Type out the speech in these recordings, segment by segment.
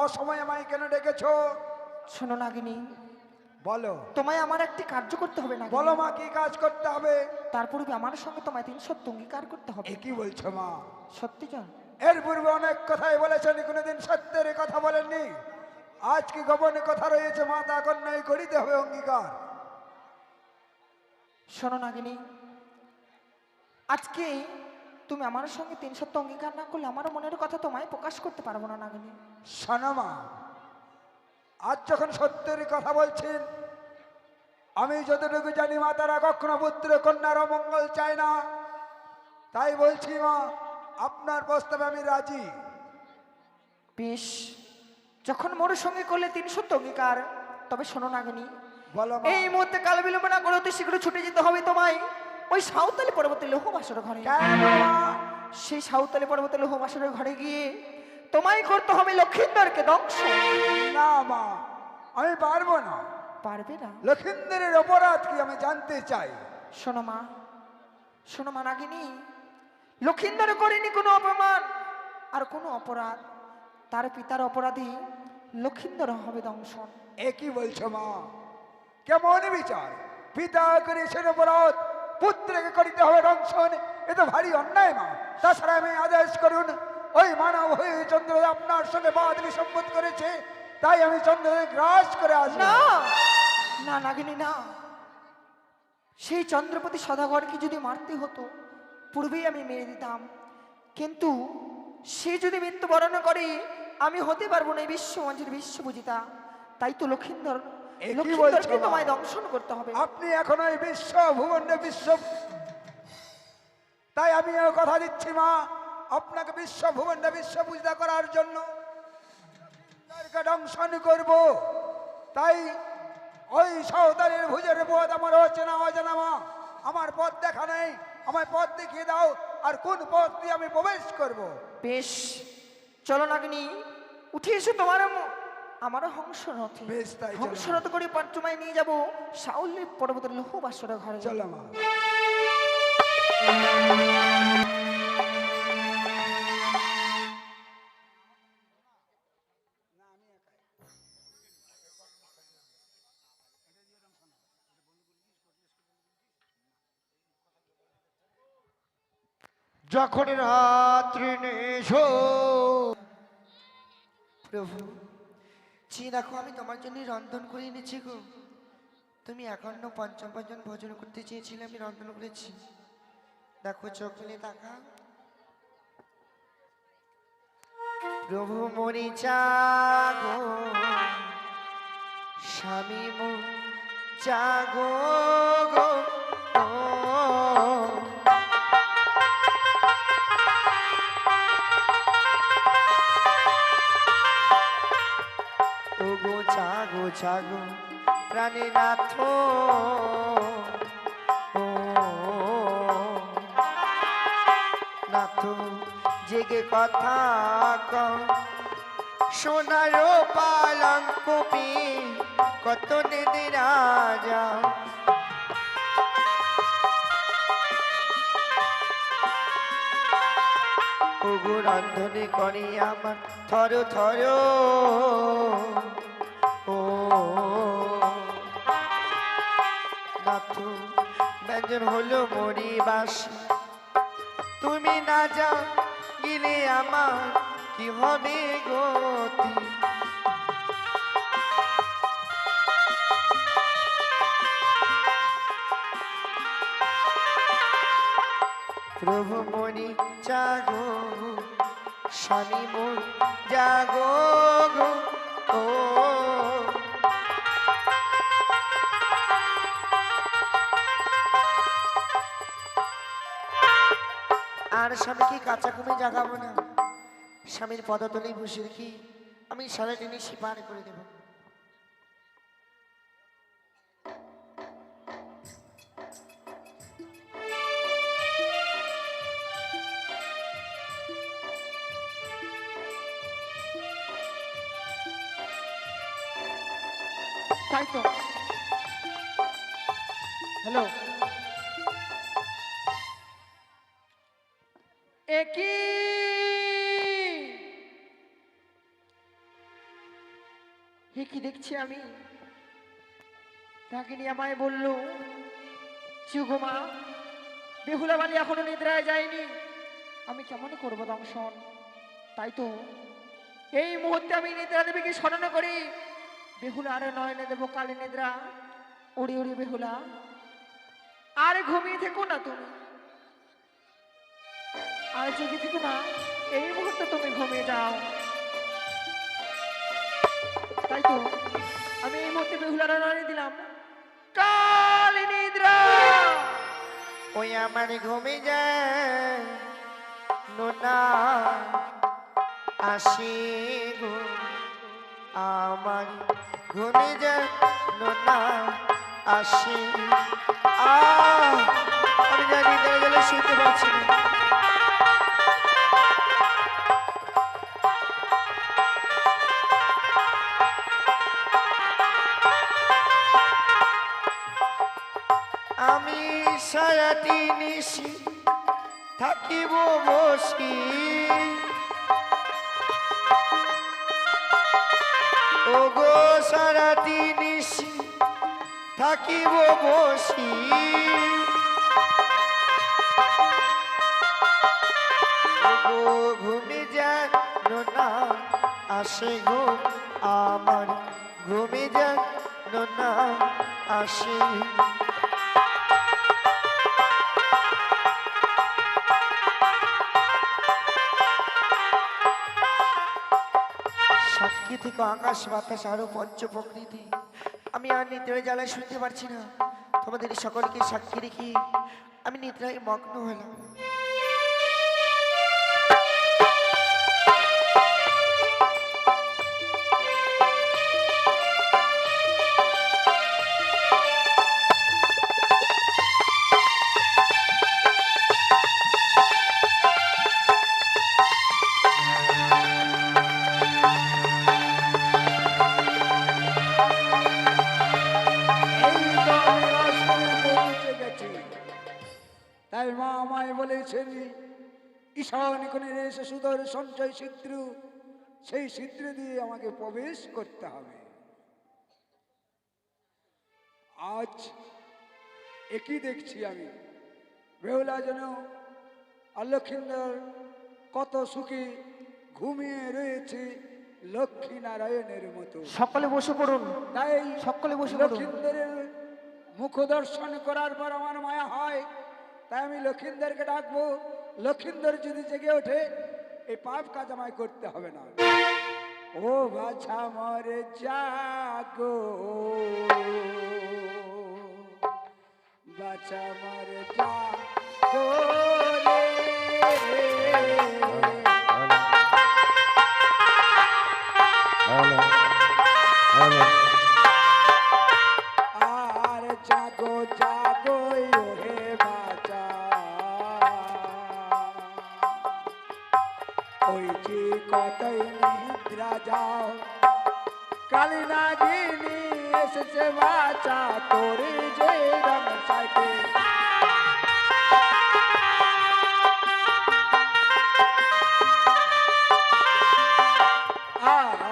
অসময়ে আমায় কেন ডেকেছো? শোনো নাগিনী, বলো। তোমায় আমার একটি কার্য করতে হবে না। বলো মা, কি কাজ করতে হবে? তার পূর্বে আমার সঙ্গে তোমায় 3 সত্য অঙ্গীকার করতে হবে। এ কি বলছো মা? সত্যি জান? এর পূর্বে অনেক কথাই বলেছেন, কোনোদিন সত্যের কথা বলেননি। আজ কি গোপনে কথা রয়েছে মা, তা কন্যাই করিতে হবে অঙ্গীকার। শোনো নাগিনী, আজকে তুমি আমার সঙ্গে 3 সত্য অঙ্গীকার না করলে আমার মনের কথা তোমায় প্রকাশ করতে পারবো না নাগিনী। শোনো মা, আজ যখন সত্যের কথা বলছেন, আমি যতটুকু জানি মা, তারা কখনো পুত্র কন্যার অমঙ্গল চায় না। তাই বলছি মা, আপনার প্রস্তাবে আমি রাজি। বেশ, যখন মোর সঙ্গে করলে 3 সত্য অঙ্গীকার, তবে শোনো নাগিনী, বলো মা। এই মুহূর্তে কাল বিলম্ব না করে অতি শীঘ্র ছুটে যেতে হবে তোমায় ওই সাঁওতালি পর্বতের লৌহ বাসর ঘরে। কেন মা? সেই সাঁওতালি পর্বতের লৌহ বাসরের ঘরে গিয়ে তোমায় করতে হবে লক্ষিন্দরকে ধ্বংস। না মা, আমি পারবো না। পারবে না? লক্ষিন্দরের অপরাধ কি আমি জানতে চাই। শোনো মা, শোনো মা নাগিনী, লক্ষিন্দর করেনি কোনো অপমান আর কোনো অপরাধ, তার পিতার অপরাধী লক্ষিন্দর হবে দংশন। এ কি বলছো মা? কেমন বিচার? পিতা করেছেন অপরাধ, পুত্রকে করিতে হবে দংশন, এ তো ভারী অন্যায় মা। তাছাড়া আমি আদেশ করুন, ওই মানব হয়ে চন্দ্র আপনার সঙ্গে বাদ বিসম্মত করেছে, তাই আমি চন্দ্রকে গ্রাস করে আসবো। না না নাগিনী না, সেই চন্দ্রপতি সদাগরকে যদি মারতে হতো পূর্বেই আমি মেরে দিতাম, কিন্তু সে যদি মৃত্যুবরণ করে আমি হতে পারবো না এই বিশ্বমঞ্চের বিশ্বপূজিতা। তাই তো লক্ষিন্দর, লক্ষিন্দরকে তোমায় দংশন করতে হবে। আপনি এখন ওই বিশ্ব ভুবনে বিশ্ব, তাই আমি কথা দিচ্ছি মা, আপনাকে বিশ্ব ভুবনে বিশ্ব পূজা করার জন্য দংশন করব। তাই ওই সাঁওতালির ভুজের পথ আমার অচেনা অজানা মা, আমার পথ দেখা নেই, আমায় পথ দেখিয়ে দাও, আর কোন পথ দিয়ে আমি প্রবেশ করব। বেশ, চলো নাগিনী, উঠে এসো তোমার আমারও হংসরথে। বেশ, তাই চলো। হংসরথ করে পঞ্চমায় নিয়ে যাব সাউলি পর্বতের লৌহ বাসরের ঘরে। চলো মা। যখন রাত্রি নেশো, প্রভু, চেয়ে দেখো আমি তোমার জন্য রন্ধন করে এনেছি গো। তুমি এখনো পঞ্চম পঞ্চম ভোজন করতে চেয়েছিলে, আমি রন্ধন করেছি। দেখো চোখ মেলে তাকা। প্রভু মরি জাগো, স্বামী মো জাগো গো। ও গো জাগো জাগো প্রাণে নাথ, ও নাথ জেগে কথা কও, সোনার পালঙ্ক পে কত নেদে রাজা। ওগো রন্ধনে করে আমার থর থর, ও নাথ ব্যঞ্জন হলো মরি বাস, তুমি না যাও গেলে আমার কি হবে গতি। প্রভু মনি জাগো, স্বামী মোর জাগো গো। ও আর স্বামীকে কাঁচা ঘুমে জাগাবো না, স্বামীর পদতলেই বসে রেখে আমি সারা টেনে সিপার করে দেব। তাই তো, হ্যালো, একই এ কি দেখছি আমি? ডাকিনী আমায় বলল, চুগুমা, বেহুলা বালি এখনো নিদ্রায় যায়নি, আমি কেমন করবো দংশন? তাই তো এই মুহূর্তে আমি নিদ্রা দেবীকে স্মরণ করি। বেহুলা আর নয়নে দেবো কালী নিদ্রা। উড়ি উড়ি বেহুলা, আর ঘুমিয়ে থেকো না তুমি, আর জেগে থেকো না, এই মুহূর্তে তুমি ঘুমিয়ে যাও। তাই তো আমি এই মুহূর্তে বেহুলার নয়নে দিলাম কালী নিদ্রা। ওই আমার ঘুমে যায় নোনা আসি গো, আমার ঘুমে যায় নোনা আসি। আমি জানি গেলে শুনতে পাচ্ছি না। আমি সারাটি নিশি থাকিব বসি, ও গো সারাটি নিশি থাকিব বসি। ও গো ঘুমে যায় না আসে গো, আমার ঘুমে যায় না আসে। সাক্ষী থেকে আকাশ বাতাস আরো পঞ্চ প্রকৃতি, আমি আর নিদ্রায় জ্বালায় শুনতে পারছি না। তোমাদের সকলকে সাক্ষী রেখে আমি নিদ্রায় মগ্ন হলাম। তাই মা আমায় বলেছেন, ঈশান কোণে এসে সুদর সঞ্চয় ছিদ্র, সেই ছিদ্র দিয়ে আমাকে প্রবেশ করতে হবে। আজ একই দেখছি আমি, বেহুলা যেন আর লক্ষিন্দর কত সুখী ঘুমিয়ে রয়েছে লক্ষ্মী নারায়ণের মতো। সকলে বসে পড়ুন, তাই সকলে বসে পড়ুন। লক্ষিন্দরের মুখ দর্শন করার পর আমার মায়া হয়, তাই আমি লক্ষিন্দরকে ডাকবো। লক্ষিন্দর যদি জেগে ওঠে, এই পাপ কাজ আমায় করতে হবে না। ও বাছা মরে জাগো, বাছা মরে জাগো রে। আর জাগো জাগো হে বাছা, ওই যে কতই নিদ্রা যাও, কালী নাগিনী এসেছে বাছা তোরে যে রং সাইতে।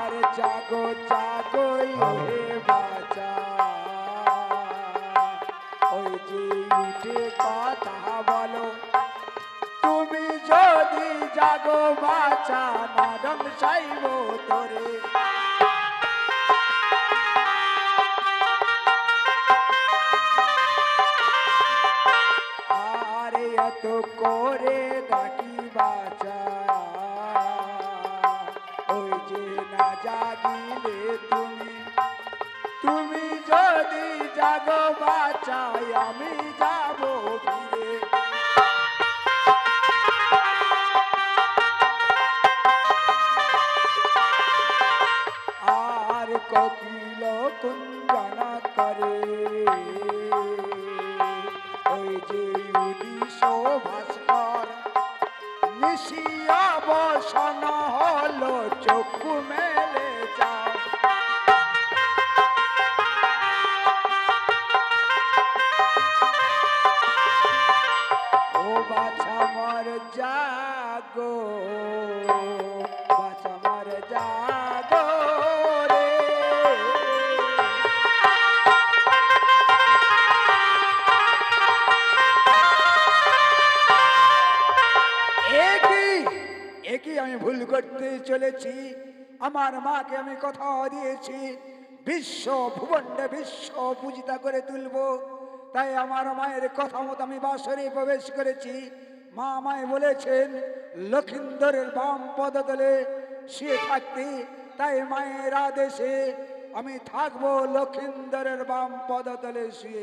আর জাগো জাগো হে বাছা, ওই যে উঠে কথা বলো, তুমি যদি জাগো বাছা না রং সাইব তোরে। আরে এত করে ডাকি বাছা, ওই যে না জাগিলে তুমি, তুমি যদি জাগো বাছা আমি যাব ফিরে। আর কোকিল কুঞ্জনা করে, ওই যে উড়িষ্য ভাস্কর, নিশিয়া বসন হলো চক্ষু মেলে যাও। ও বাছা মর জাগো, বাছা মর জাগো রে। করতে চলেছি। আমার মাকে আমি কথা দিয়েছি বিশ্ব ভুবনে বিশ্ব পূজিতা করে তুলব। তাই আমার মায়ের কথা মতো আমি বাসরে প্রবেশ করেছি। মা আমায় বলেছেন লক্ষিন্দরের বাম পদতলে শুয়ে থাকতে। তাই মায়ের আদেশে আমি থাকবো লক্ষিন্দরের বাম পদতলে শুয়ে।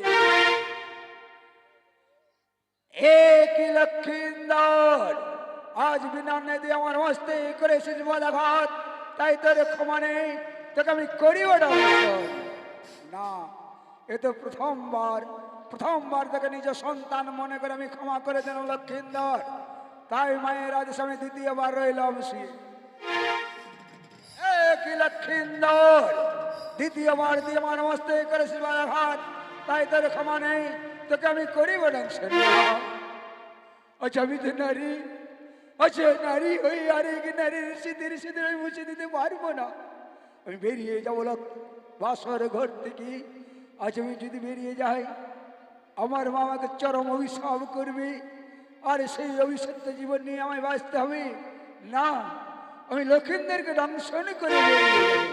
একই লক্ষিন্দর, আজ বিনা দিয়ে আমার মস্তে করেছিস বলাঘাত, তাই তোর ক্ষমা নেই, তোকে আমি করিও না। এ তো প্রথমবার তোকে নিজ সন্তান মনে করে আমি ক্ষমা করে দিলাম লক্ষিন্দর। তাই মায়ের আদেশ আমি দ্বিতীয়বার রইলাম শুয়ে। একই লক্ষিন্দর, দ্বিতীয়বার দিয়ে আমার মস্তে করেছিস বলাঘাত, তাই তোর ক্ষমা নেই, তোকে আমি করিব না। আচ্ছা আমি তো নারী, আচ্ছা নারী হই আর এক নারীর সিঁদুর সিঁদুর আমি মুছে দিতে পারবো না। আমি বেরিয়ে যাবো বাসর ঘর থেকে। আজ আমি যদি বেরিয়ে যাই আমার মা আমাকে চরম অভিশাপ করবে, আর সেই অভিশপ্ত জীবন নিয়ে আমায় বাঁচতে হবে। না, আমি লক্ষিন্দরকে দংশন করে বেরিয়ে যাবো।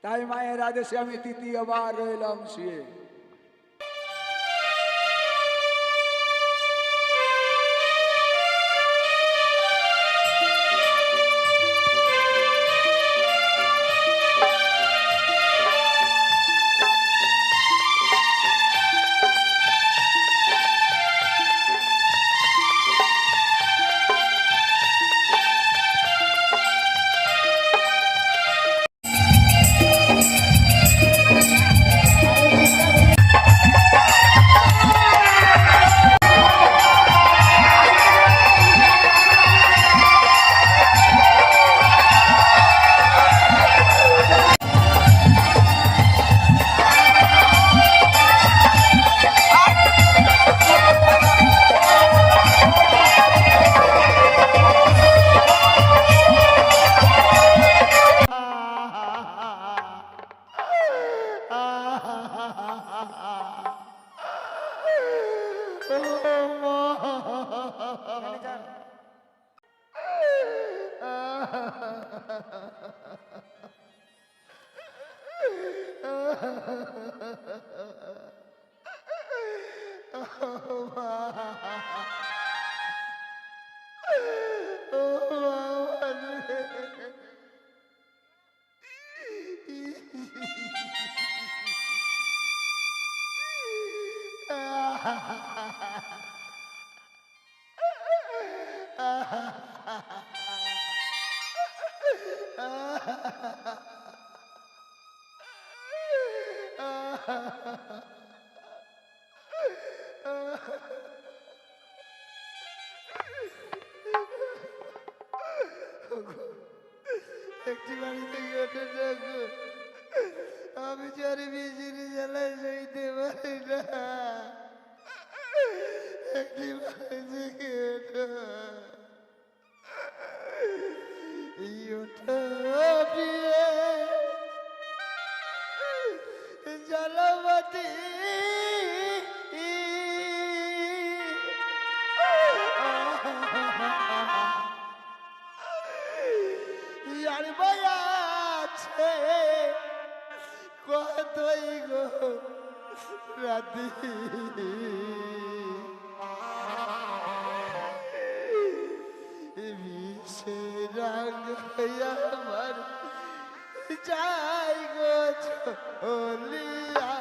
তাই মায়ের আদেশে আমি তৃতীয়বার রইলাম শুয়ে। একটি বাড়িতে ওঠে দেখো, আমি যার বিজির জ্বালায় সইতে পারি না। একটি বাড়িতে ওঠো, জ্বালাবাতি আছে কতই গো রাতি বিষে রঙ আমার যাই গো চলিয়া।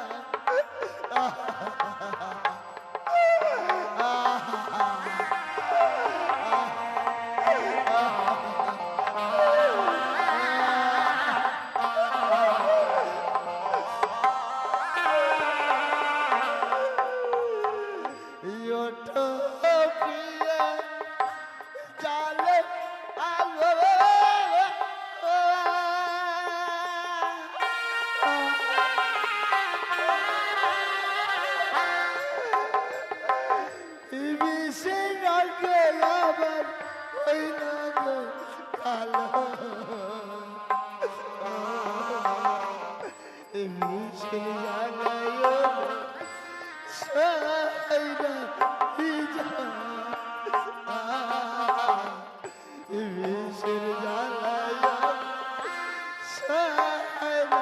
না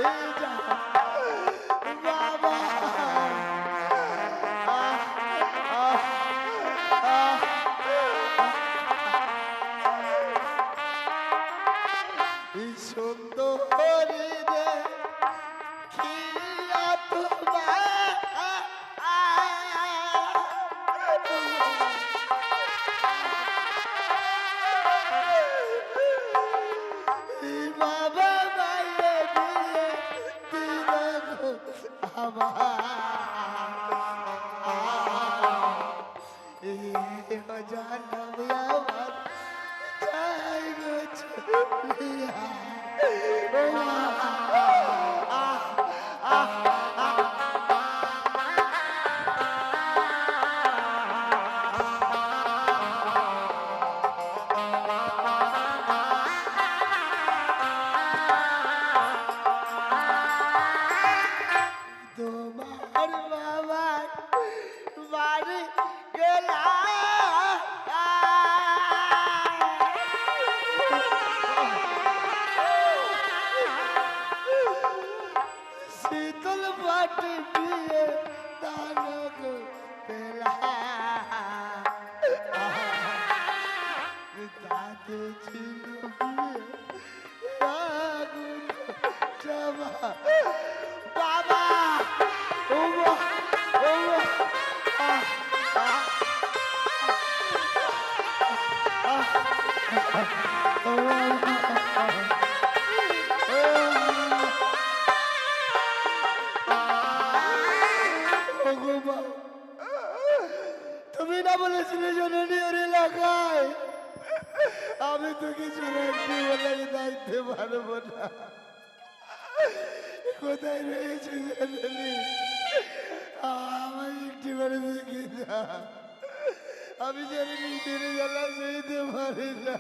এই যা বাবা এই সুন্দরী রে কি বাবা বাইরে দিয়ে আমার জানাবে আমার চাই গো চলিয়া তোমার বাবার বাড়ি গেলাম শীতল পাটি দিয়ে দানক পেলাম তাতে ছিল বাবা ও ও তুমি না বলেছিলে জননী ওর এলাকায় আমি তো কিছু রাখতে বলে দায়িত্ব পারবো না কোথায় রয়েছে জননী আমার একটি বারে দেখে না আমি যেন নিজের জ্বালা সইতে পারি না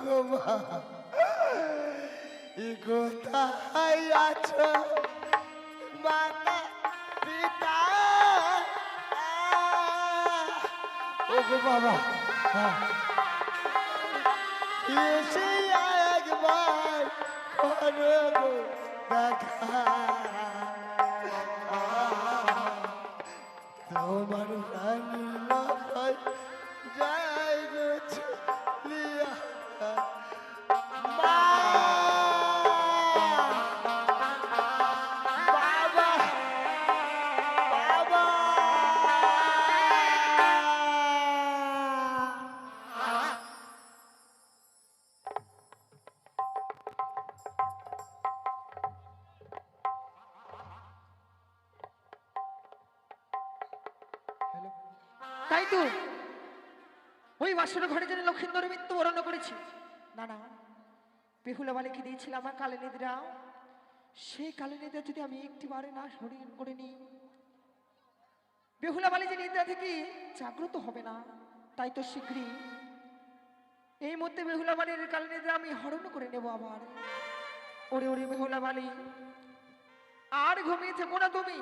গো মা কোথায় আছো মাতা পিতা ও গো বাবা এসে একবার করো গো দেখা তোমার প্রাণী লয় যায় গো চলিয়া মা বাবা বাবা তাই তো ওই বাসর ঘরে যেন লক্ষিন্দর মৃত্যুবরণ করেছি। না না, বেহুলা বালিকে দিয়েছিল আমার কালে নিদ্রা, সেই কালে নিদ্রা যদি আমি একটি বারে না হরণ করে নিই, বেহুলা বালি যে নিদ্রা থেকে জাগ্রত হবে না। তাই তো শীঘ্রই এই মধ্যে বেহুলা বালির কালে নিদ্রা আমি হরণ করে নেব আবার। ওরে ওরে বেহুলা বালি, আর ঘুমিয়ে থেকো না তুমি,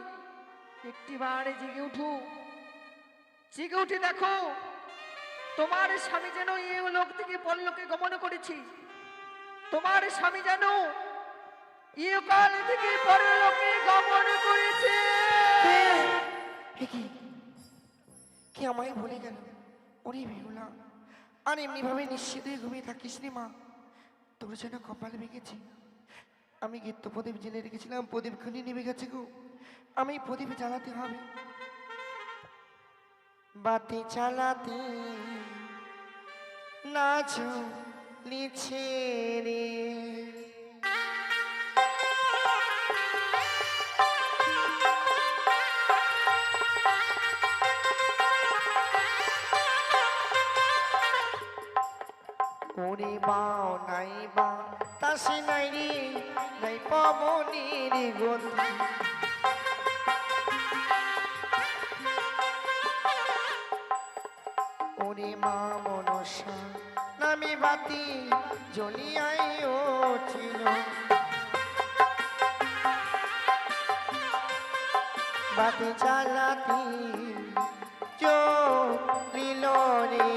একটি বারে জেগে উঠো, জেগে উঠে দেখো তোমার স্বামী যেন এই লোক থেকে পরলোকে গমন করেছি, তোমার স্বামী যেন ইহকাল থেকে পরলোকে গমন করেছে। কি আমায় ভুলে গেল? ওরে বেহুলা, আর এমনি ভাবে নিশ্চিত হয়ে ঘুমিয়ে থাকিস রে মা, তোর যেন কপাল ভেঙেছি। আমি গীত প্রদীপ জেলে রেখেছিলাম, প্রদীপ খুলে নেমে গেছে গো, আমি প্রদীপ জ্বালাতে হবে। বাতি চালাতে না লিছে রে ওরে বাও নাই বা তাসে নাই রে নাই পবনের গন্ধি ওরে মা মনসা নামে বাতি জ্বলিয়াই উঠিল, বাতি জ্বালাতি চলিল রে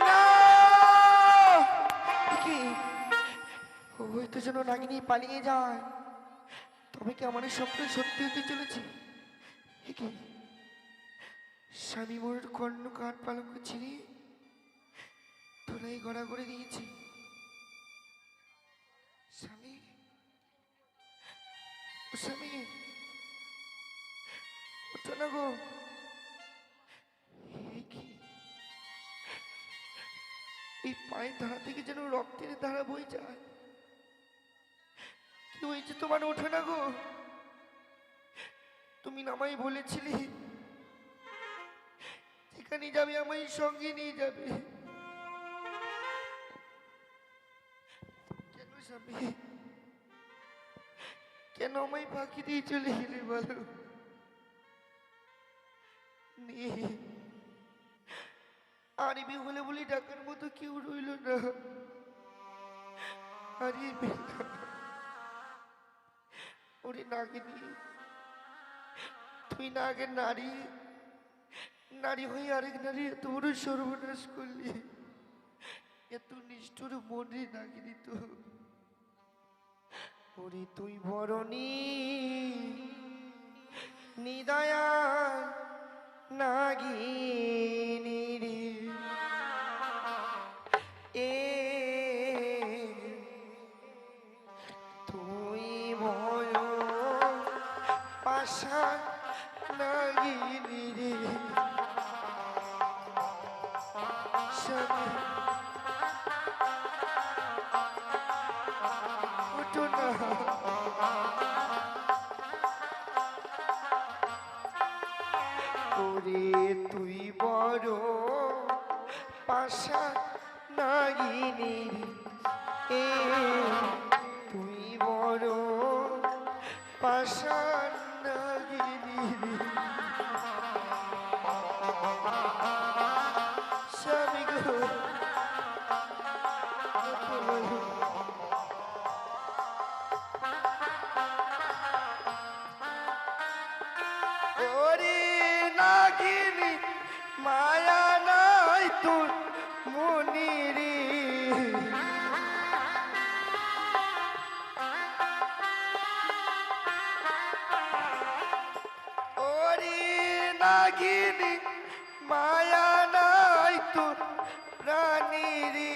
না কোনো নাগিনী পালিয়ে যায় তবে কি আমার এই স্বপ্ন সত্যি হতে চলেছে? এ কি স্বামী মোর কর্ণ কাঠ পালঙ্ক ছিঁড়ে তোলাই গড়া করে দিয়েছে। স্বামী, ও স্বামী, ওঠো না গো। এ কি এই পায়ের ধারা থেকে যেন রক্তের ধারা বই যায়। কি হয়েছে তোমার? ওঠো না গো। তুমি নামাই বলেছিলে যেখানে যাবে আমায় সঙ্গে নিয়ে যাবে। কেন স্বামী, কেন আমায় ফাঁকি দিয়ে চলে গেলে বলো? আরে হলে বলি ডাকার মতো কেউ রইল না। আরে ওরে নাগিনী, তুই না আগে নারী, নারী হয়ে আরেক নারী এত বড় সর্বনাশ করলি। এত নিষ্ঠুর মনে নাগিনী তো। ওরে তুই বরণী নিদয়া নাগিনী রে, এ তুই ভয় পাশা নাগিনী রে। স্বামী, ওঠো না। ওরে তুই বড় পাশা নাগিনী রে, এ তুই বড় পাশা নাগিনী রে। স্বামী গো, ওরে নাগিনী মায়া নাই তোর মনি রে। ওরে নাগিনী মায়া নাই তোর প্রাণী রে।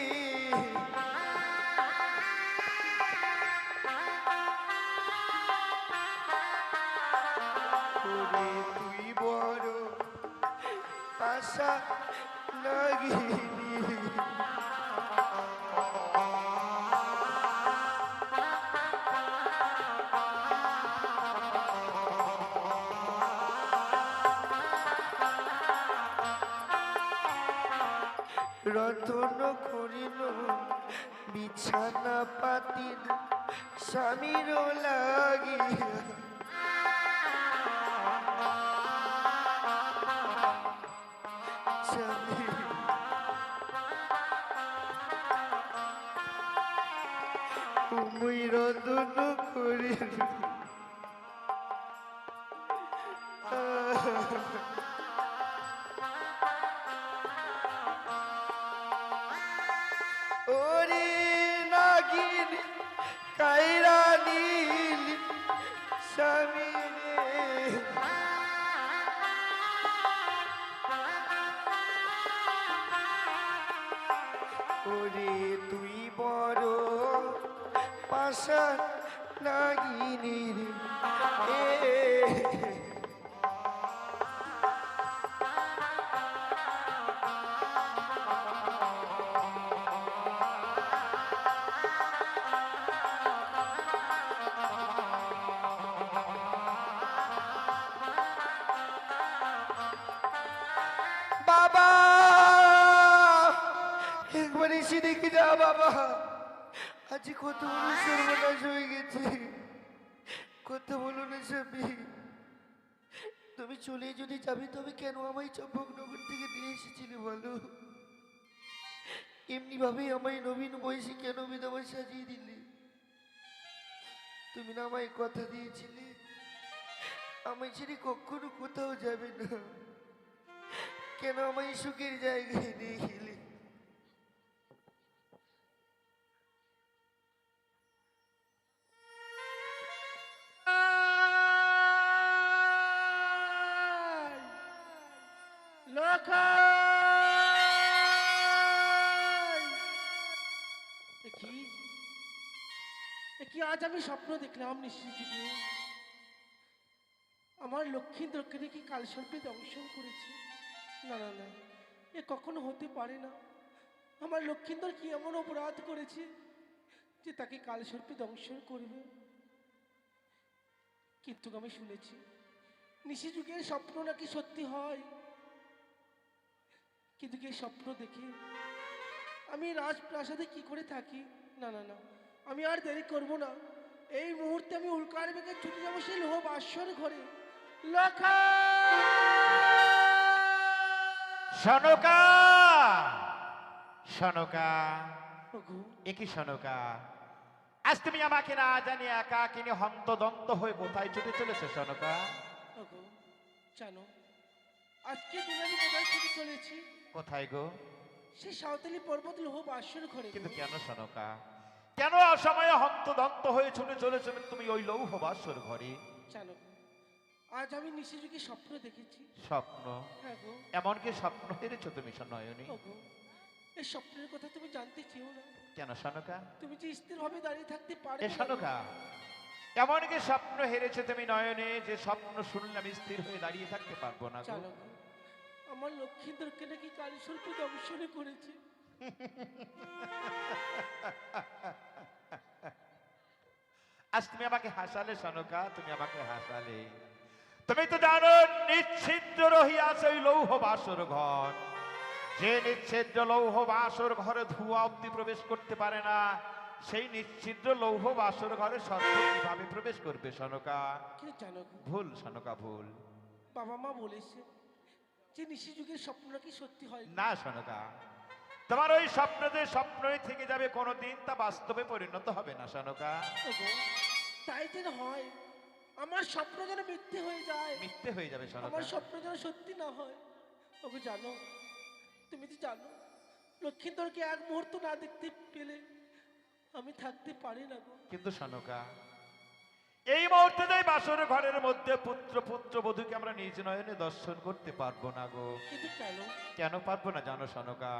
ওরে তুই বড় পাশা নাগিনী রে। রতন করিল বিছানা পাতিল স্বামীর লাগিয়া। স্বামী, মুই রতন করিল ওরে নাগিনী কাইরা নীল স্বামী রে। ওরে তুই বড় পাশা নাগিনী রে, এ বাবা একবার এসে দেখি যা বাবা। আজ কত বড় সর্বনাশ হয়ে গেছে। কথা বলো না স্বামী। তুমি চলে যদি যাবে তবে কেন আমায় চম্পকনগর থেকে নিয়ে এসেছিলে বলো? এমনি ভাবে আমায় নবীন বয়সে কেন বিধবা সাজিয়ে দিলে? তুমি না আমায় কথা দিয়েছিলে আমায় ছেড়ে কখনো কোথাও যাবে না। কেন আমায় সুখের জায়গায় নিয়ে গেলে? কি আজ আমি স্বপ্ন দেখলাম নিশ্চিত যুগে আমার লক্ষ্মীন্দরকে নাকি কালসর্পে দংশন করেছে। না না না, এ কখনো হতে পারে না। আমার লক্ষ্মীন্দর কি এমন অপরাধ করেছে যে তাকে কালসর্পে দংশন করবে? কিন্তু আমি শুনেছি নিশি যুগের স্বপ্ন নাকি সত্যি হয়। কিন্তু কি এই স্বপ্ন দেখে আমি রাজপ্রাসাদে কি করে থাকি? না না না, আমি আর দেরি করব না। এই মুহূর্তে আমি উল্কার বেগে ছুটে যাবো সেই লোহ বাসর ঘরে। লখা সনকা, সনকা, ওগো, একই সনকা, আজ তুমি আমাকে না জানি একা কিনে হন্তদন্ত হয়ে কোথায় ছুটে চলেছে সনকা? ওগো, জানো আজকে দিন আমি কোথায় থেকে চলেছি? কোথায় গো? সেই সাঁওতালি পর্বত লোহ বাসর ঘরে। কিন্তু কেন সনকা, কেন অসময়ে হন্তদন্ত হয়ে ছুটে চলেছে তুমি ওই লৌহ বাসর ঘরে? জানো গো, আজ আমি নিশি যুগে স্বপ্ন দেখেছি। স্বপ্ন? হ্যাঁ গো, এমনকি স্বপ্ন হেরেছো তুমি নয়নী? ওগো, এই স্বপ্নের কথা তুমি জানতে চেও না। কেন সনকা? তুমি যে স্থিরভাবে দাঁড়িয়ে থাকতে এ পারবে না। সনকা, এমনকি স্বপ্ন হেরেছে তুমি নয়নে, যে স্বপ্ন শুনলে আমি স্থির হয়ে দাঁড়িয়ে থাকতে পারবো না গো? জানো গো, আমার লক্ষ্মীন্দরকে নাকি কালীস্বরূপে দংশন করেছে। আজ তুমি আমাকে হাসালে সনকা, তুমি আমাকে হাসালে। তুমি তো জানো নিচ্ছিদ্র রহিয়াছে ওই লৌহ বাসর ঘর। যে নিচ্ছিদ্র লৌহ বাসর ঘরে ধোঁয়া অব্দি প্রবেশ করতে পারে না, সেই নিচ্ছিদ্র লৌহ বাসর ঘরে সত্য কিভাবে প্রবেশ করবে সনকা? কিন্তু জানো গো, ভুল সনকা, ভুল। বাবা মা বলেছে যে নিশি যুগের স্বপ্ন নাকি সত্যি হয়। না সনকা, তোমার ওই স্বপ্ন যে স্বপ্নই থেকে যাবে, কোনোদিন তা বাস্তবে পরিণত হবে না সনকা। ওগো, তাই যেন হয়, আমার স্বপ্ন যেন মিথ্যে হয়ে যায়, মিথ্যে হয়ে যাবে সনকা। আমার স্বপ্ন যেন সত্যি না হয়। ওগো জানো, তুমি তো জানো লক্ষ্মীন্দরকে এক মুহূর্ত না দেখতে পেলে আমি থাকতে পারি না গো। কিন্তু সনকা, এই মুহূর্তে যে বাসর ঘরের মধ্যে পুত্র বধূকে আমরা নিজ নয়নে দর্শন করতে পারবো না গো। কিন্তু কেন? কেন পারবো না জানো সনকা?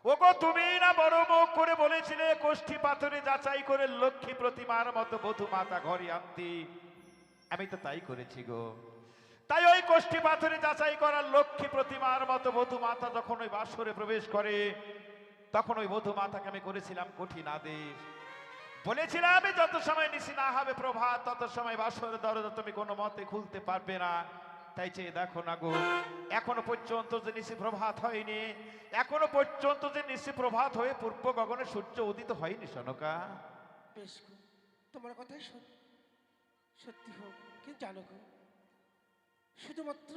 ওগো, তুমি না বড় মুখ করে বলেছিলে কোষ্ঠী পাথরে যাচাই করে লক্ষ্মী প্রতিমার মতো বধূ মাতা ঘরে আনতি। আমি তো তাই করেছি গো। তাই ওই কোষ্ঠী পাথরে যাচাই করার লক্ষ্মী প্রতিমার মতো বধূ মাতা যখন ওই বাসরে প্রবেশ করে, তখন ওই বধূ মাতাকে আমি করেছিলাম কঠিন আদেশ। বলেছিলাম আমি যত সময় নিশি না হবে প্রভাত, তত সময় বাসর দরজা তুমি কোনো মতে খুলতে পারবে না। তাই চেয়ে দেখো না গো, এখনো পর্যন্ত যে নিশি প্রভাত হয়নি, এখনো পর্যন্ত যে নিশি প্রভাত হয়ে পূর্ব গগনে সূর্য উদিত হয়নি সনকা। বেশ গো, তোমার কথাই সত্যি হোক। কিন্তু জানো গো, শুধুমাত্র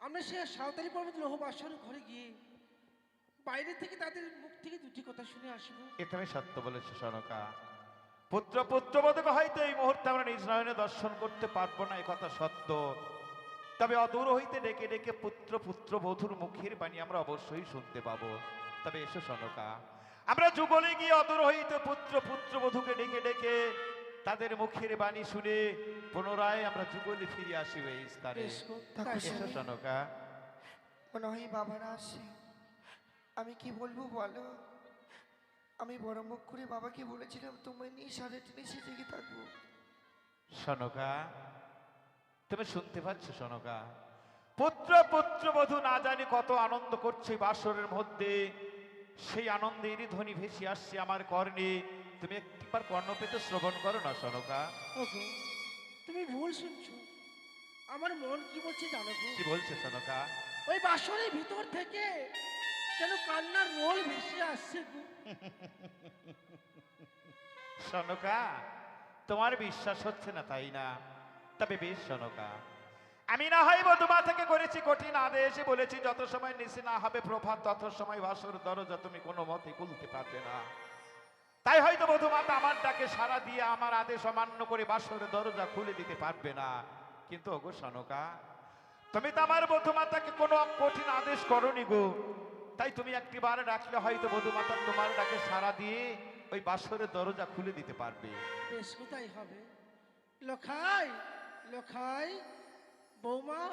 আমরা সে সাঁওতালি পর্বত লোহ বাসর ঘরে গিয়ে বাইরে থেকে তাদের মুখ থেকে দুটি কথা শুনে আসবো। এটা আমি সত্য বলেছি সনকা। পুত্রবধূকে হয়তো এই মুহূর্তে আমরা নিজ নয়নে দর্শন করতে পারবো না, এই কথা সত্য। তবে অদূর হইতে ডেকে ডেকে পুত্রবধূর মুখের বাণী আমরা অবশ্যই শুনতে পাবো। তবে এসো সনকা, আমরা যুগলে গিয়ে অদূর হইতে পুত্রবধূকে ডেকে ডেকে তাদের মুখের বাণী শুনে পুনরায় আমরা যুগলে ফিরে আসি এই স্থানে। বেশ গো, দেখো তাই এসো হবে। সনকা। মনে হয় বাবারা আসে। আমি কি বলবো বলো? আমি বড় মুখ করে বাবাকে বলেছিলাম তোমায় নিয়ে সাড়ে টেনে সে জেগে থাকবো। সনকা, তুমি শুনতে পাচ্ছ সনকা? পুত্রবধূ না জানি কত আনন্দ করছে বাসরের মধ্যে, সেই আনন্দেরই ধ্বনি ভেসে আসছে আমার কর্ণে। তুমি একবার কর্ণ পেতে শ্রবণ করো না সনকা। ওগো, তুমি ভুল শুনছো। আমার মন কি বলছে জানো গো? কি বলছে সনকা? ওই বাসরের ভিতর থেকে যেন কান্নার রোল ভেসে আসছে গো। সনকা, তোমার বিশ্বাস হচ্ছে না তাই না? তবে বেশ সনকা, আমি না হয় বধুমা থেকে করেছি কঠিন আদেশে, বলেছি যত সময় নিশি না হবে প্রভাত তত সময় বাসর দরজা তুমি কোনো মতে খুলতে পারবে না। তাই হয়তো বধুমাতা আমার ডাকে সাড়া দিয়ে আমার আদেশ অমান্য করে বাসর দরজা খুলে দিতে পারবে না। কিন্তু ওগো সনকা, তুমি তো আমার বধুমাতাকে কোনো কঠিন আদেশ করনি গো। তাই তুমি একটিবার ডাকলে হয়তো বধুমাতা তোমার ডাকে সাড়া দিয়ে ওই বাসরের দরজা খুলে দিতে পারবে। বেশ কোথায় হবে। লখাই, লখাই, বৌমা,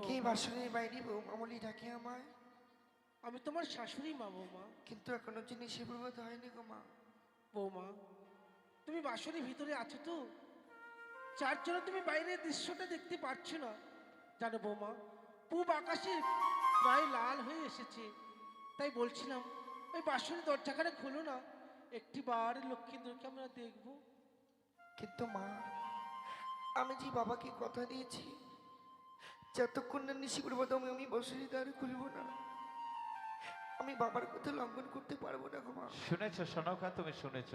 কে বৌমা। বাসনের বাইরে বৌমামলি ডাকে আমায়? আমি তোমার শাশুড়ি মা বৌমা। কিন্তু এখনো যিনি সে প্রভাত হয়নি গো মা। বৌমা, তুমি বাসনের ভিতরে আছো তো, যার জন্য তুমি বাইরের দৃশ্যটা দেখতে পারছো না। জানো বৌমা, পূব আকাশে প্রায় লাল হয়ে এসেছে, তাই বলছিলাম ওই বাসনের দরজাখানে খোলো না, একটিবার লক্ষ্মীন্দরকে আমরা দেখবো। কিন্তু মা, আমি যে বাবাকে কথা দিয়েছি যতক্ষণ না নিশিগুড় বাদামে আমি বসে দ্বার খুলব না, আমি বাবার কথা লঙ্ঘন করতে পারবো না গো মা। শুনেছ সনকা, তুমি শুনেছ?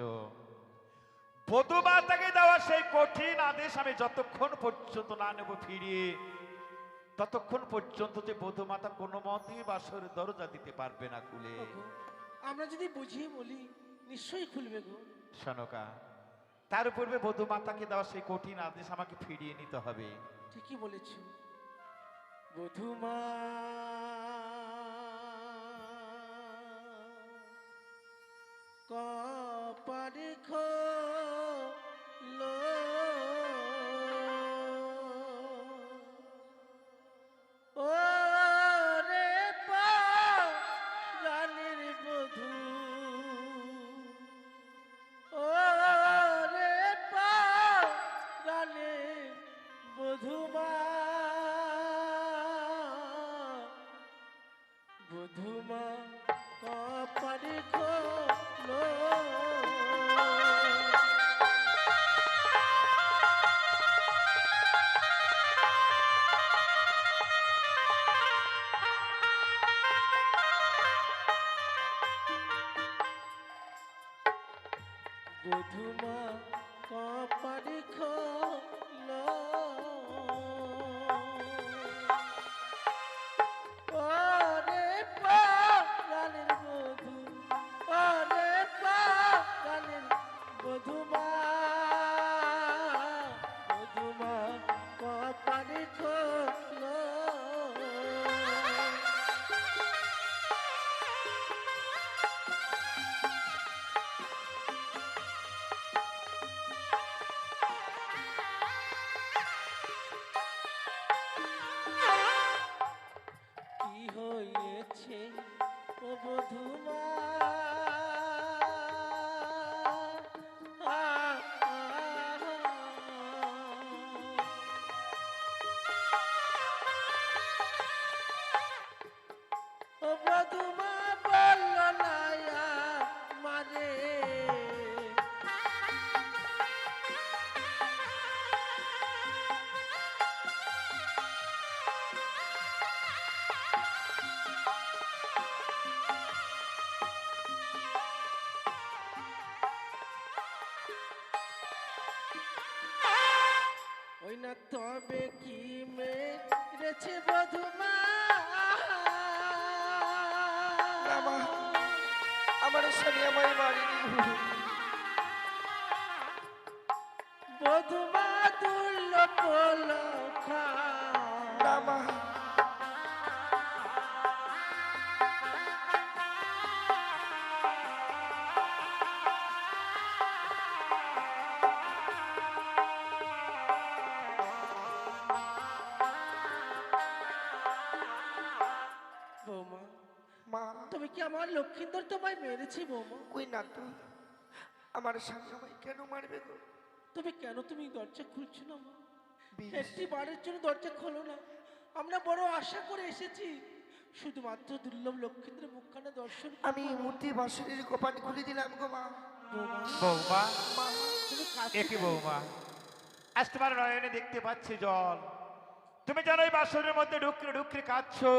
বধূ মাতাকে দেওয়া সেই কঠিন আদেশ আমি যতক্ষণ পর্যন্ত না নেব ফিরিয়ে, ততক্ষণ পর্যন্ত যে বধূ মাতা কোনো মতেই বাসর দরজা দিতে পারবে না খুলে। ওগো, আমরা যদি বুঝিয়ে বলি নিশ্চয়ই খুলবে গো। সনকা, তার পূর্বে বধূ মাতাকে দেওয়া সেই কঠিন আদেশ আমাকে ফিরিয়ে নিতে হবে। ঠিকই বলেছ বধুমা। কপারে খোলো ও রে প্রাণের বধূ, ও রে প্রাণের বধুমা, বধুমা কপারে খোলো। বধুমা কপারে খোলো ওরে প্রাণের বধূ, ওরে প্রাণের বধুমা, বধুমা কপারে খোলো। কি হয়েছে ও বধুমা, ও বধুমা বলল না মারে, ওই না তবে কি মেরেছে বধুমা। না মা, আমার স্বামী আমায় মারেনি। বধুমা দুর্লভ লক্ষা, না মা, বৌমা মা তুমি কি আমার লক্ষ্মীন্দর তোমায় মেরেছি বৌমা? কই না তো, আমার স্বামী আমায় কেন মারবে গো? তুমি দরজা খুলছো না মা? বেশ। একটি বারের জন্য দরজা খোলো না, আমরা বড় আশা করে এসেছি, শুধুমাত্র দুর্লভ লক্ষ্মীন্দ্রের মুখখানা দর্শন করব। আমি এই মুহূর্তে বাসনের কপাট খুলে দিলাম গো মা। বৌমা, বৌমা, মা, তুমি কাঁদছো একই কেন? বৌমা, আজ তোমার নয়নে দেখতে পাচ্ছি জল। তুমি জানো এই বাসরের মধ্যে ঢুকরে ঢুকরে কাঁদছো,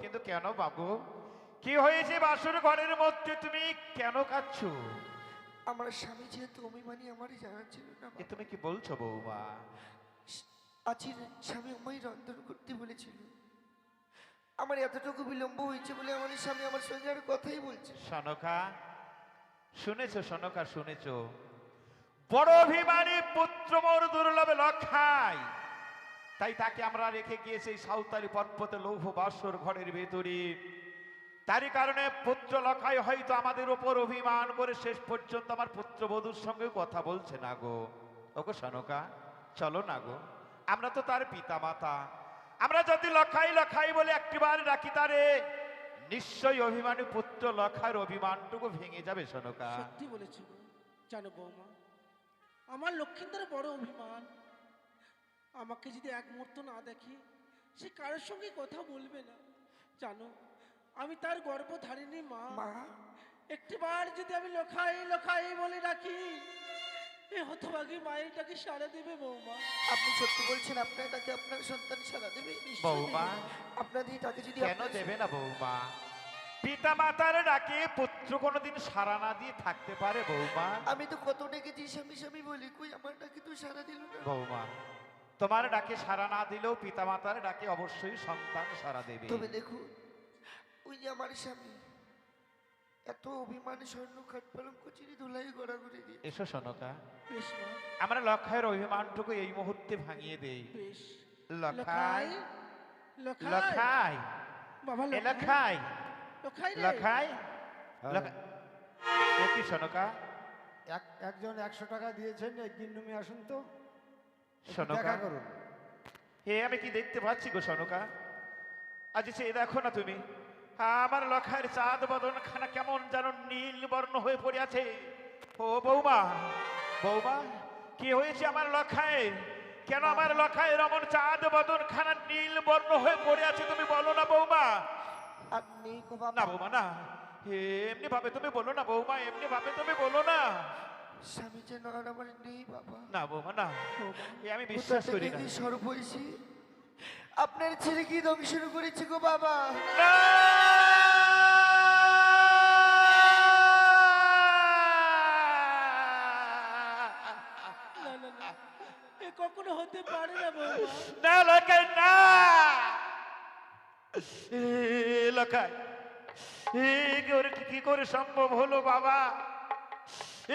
কিন্তু কেন বাবু? কি হয়েছে বাসর ঘরের মধ্যে তুমি কেন কাঁদছো? আমার স্বামী যেহেতু অভিমানী আমার জানা ছিল না এ তুমি কি বলছো বৌমা? আজির স্বামী আমায় রন্ধন করতে বলেছিল, আমার এতটুকু বিলম্ব হয়েছে বলে আমার স্বামী আমার সঙ্গে আর কথাই বলছে। সনকা, শুনেছো সনকা, শুনেছো? বড় অভিমানী পুত্র মোর দুর্লভে লক্ষায়, তাই তাকে আমরা রেখে গিয়েছি এই সাঁওতালি পর্বতে লৌহ বাসর ঘরের ভেতরে। তারই কারণে পুত্র লক্ষায় হয়তো আমাদের উপর অভিমান করে শেষ পর্যন্ত আমার পুত্রবধূর সঙ্গে কথা বলছে না গো। ওগো সনকা, চলো না গো, আমরা তো তার পিতা মাতা, আমরা যদি লক্ষাই লক্ষাই বলে একটিবার ডাকি তারে, নিশ্চয়ই অভিমানী পুত্র লক্ষার অভিমানটুকু ভেঙে যাবে সনকা। সত্যি বলেছো গো। জানো বৌমা, আমার লক্ষ্মীন্দরের বড় অভিমান। আমাকে যদি এক মুহূর্ত না দেখে সে কারোর সঙ্গে কথা বলবে না। জানো আমি তার গর্ভধারিণী মা। মা একটিবার যদি আমি লখাই লখাই বলে ডাকি এ হতভাগী মায়ের ডাকে সাড়া দেবে বৌমা। আপনি সত্যি বলছেন আপনার ডাকে আপনার সন্তান সারা দেবে? বৌমা আপনাদের ডাকে যদি কেন দেবে না বৌমা? পিতা মাতার ডাকে পুত্র কোনোদিন সাড়া না দিয়ে থাকতে পারে বৌমা? আমি তো কত ডেকেছি স্বামী স্বামী বলি, কই আমার ডাকে তো সারা দিল না। বৌমা তোমার ডাকে সাড়া না দিলেও পিতা মাতার ডাকে অবশ্যই সন্তান সাড়া দেবে। তবে দেখুন ওই যে আমার স্বামী এত অভিমানে স্বর্ণ খাট পালঙ্ক চিনি ধুলাই গড়াগড়ি দিয়ে। এসো সনকা, বেশ মা, আমরা লক্ষায়ের অভিমানটুকু এই মুহূর্তে ভাঙিয়ে দেই। বেশ। লখাই লখাই লখাই বাবা এ লখাই লখাই রে। লখাই লখাই এ কি সনকা? একজন 100 টাকা দিয়েছেন, একদিন তুমি আসুন তো, সনকা দেখা করুন। হে আমি কি দেখতে পাচ্ছি গো সনকা? আজ সে দেখো না তুমি, আমার লখায়ের চাঁদ বদন খানা কেমন যেন নীল বর্ণ হয়ে পড়ে আছে। ও বৌমা, বৌমা কি হয়েছে আমার লখায়ের? কেন আমার লখায়ের অমন চাঁদ বদন খানা নীল বর্ণ হয়ে পড়ে আছে তুমি বলো না বৌমা? আর নেই গো বাবা। না বৌমা না, এমনি ভাবে তুমি বলো না বৌমা, এমনি ভাবে তুমি বলো না। স্বামী যেন আর আমার নেই বাবা। না বৌমা না, এ আমি বিশ্বাস করি না। সর্বৈশী আপনার ছেলে কি ধ্বংস শুরু করেছে গো বাবা? না! না না না, এ কখনো হতে পারে না বৌমা। না লখাই না, লখাই কি করে সম্ভব হলো বাবা?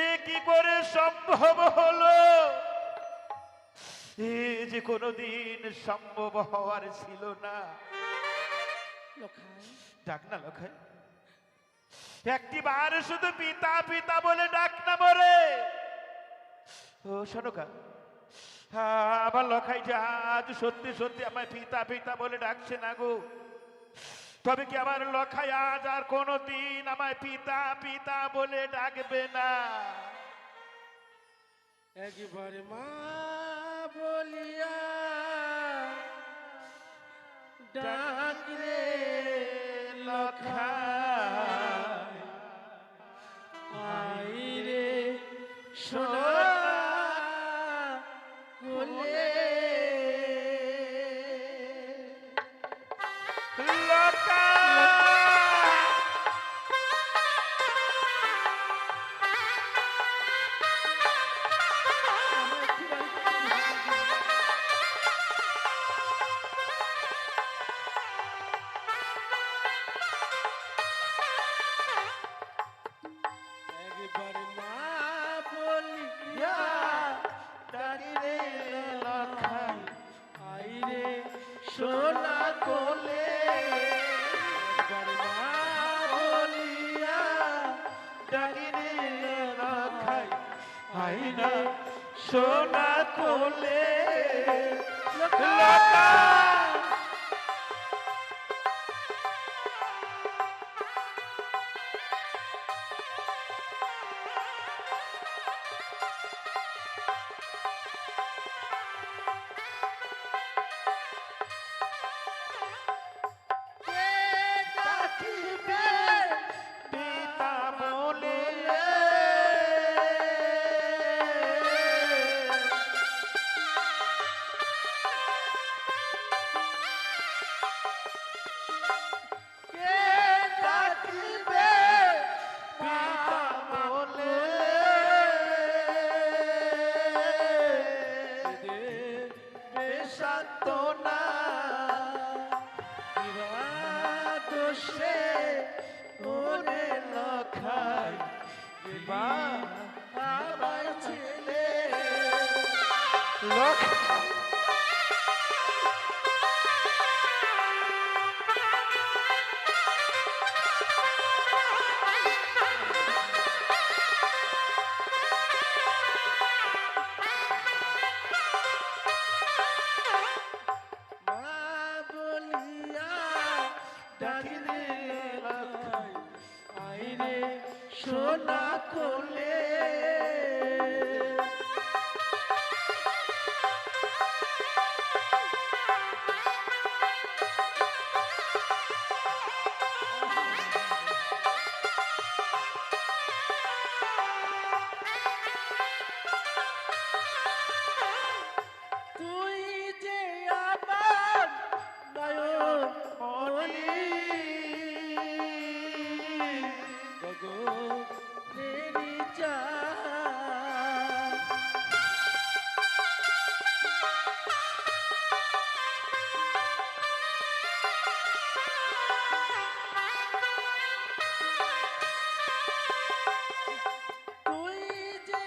এ কি করে সম্ভব হলো? এ যে কোনোদিন সম্ভব হওয়ার ছিল না। লখাই ডাক না লখাই, একটিবার শুধু পিতা পিতা বলে ডাক না মরে। ও সনকা, আমার লখাই যে আজ সত্যি সত্যি আমায় পিতা পিতা বলে ডাকছে না গো, তবে কি আমার লখাই আজ আর কোনোদিন আমায় পিতা পিতা বলে ডাকবে না? একবার মা বলিয়া ডাক রে লখাই, আই রে সোনা কোলে। একবার মা বলিয়া ডাক রে লখাই, আই রে সোনা কোলে। একবার মা বলিয়া ডাক রে লখাই, আই রে সোনা কোলে। লখাই পিতা বলে পিতা বলে বেশান্তনা দোষে ওরে লখাই, বা আমার ছেলে। লোক মা বলিয়া ডাকিলে লখাই, আই রে সোনা কোলে। চায়। তুই যে